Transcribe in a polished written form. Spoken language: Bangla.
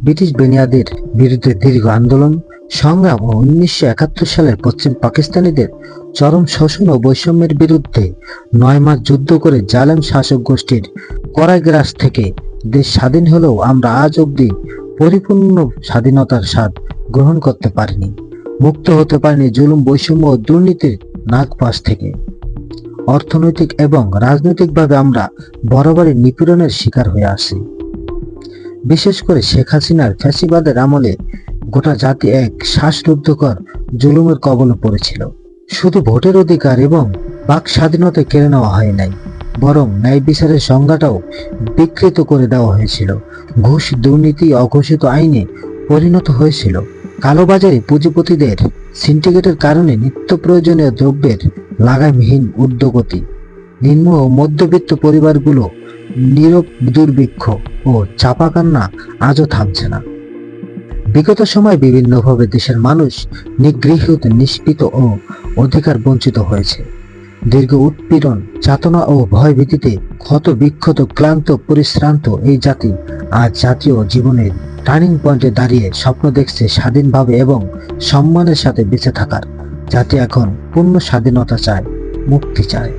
ব্রিটিশ বেনিয়াদের বিরুদ্ধে দীর্ঘ আন্দোলন সংগ্রাম ও 1971 সালের পশ্চিম পাকিস্তানিদের চরম শোষণ ও বৈষম্যের বিরুদ্ধে 9 মাস যুদ্ধ করে জালেম শাসক গোষ্ঠীর কারাগার থেকে দেশ স্বাধীন হলেও আমরা আজ অবধি পরিপূর্ণ স্বাধীনতার স্বাদ গ্রহণ করতে পারিনি, মুক্ত হতে পারিনি জুলুম, বৈষম্য ও দুর্নীতির নাগপাশ থেকে। অর্থনৈতিক এবং রাজনৈতিকভাবে আমরা বরাবরই নিপীড়নের শিকার হয়ে আসি। বিশেষ করে শেখ হাসিনার ফ্যাসিবাদের আমলে গোটা জাতি এক শ্বাসরুদ্ধকর জুলুমের কবলে পড়েছিল। শুধু ভোটের অধিকার এবং বাক স্বাধীনতা কেড়ে নেওয়া হয় নাই, বরং ন্যায় বিচারের সংজ্ঞাটাও বিকৃত করে দেওয়া হয়েছিল। ঘুষ, দুর্নীতি অঘোষিত আইনে পরিণত হয়েছিল। কালোবাজারি পুঁজিপতিদের সিন্ডিকেটের কারণে নিত্য প্রয়োজনীয় দ্রব্যের লাগামহীন ঊর্ধ্বগতি। নিম্ন ও মধ্যবিত্ত পরিবারগুলো নীরব দুর্ভিক্ষ ও চাপা কান্না আজও থামছে না। বিগত সময় বিভিন্নভাবে দেশের মানুষ নিগৃহীত, নিষ্পীত ও অধিকার বঞ্চিত হয়েছে। দীর্ঘ উৎপীড়ন, যাতনা ও ভয় ভীতিতে ক্ষত বিক্ষত, ক্লান্ত, পরিশ্রান্ত এই জাতি আজ জাতীয় জীবনের টার্নিং পয়েন্টে দাঁড়িয়ে স্বপ্ন দেখছে স্বাধীনভাবে এবং সম্মানের সাথে বেঁচে থাকার। জাতি এখন পূর্ণ স্বাধীনতা চায়, মুক্তি চায়।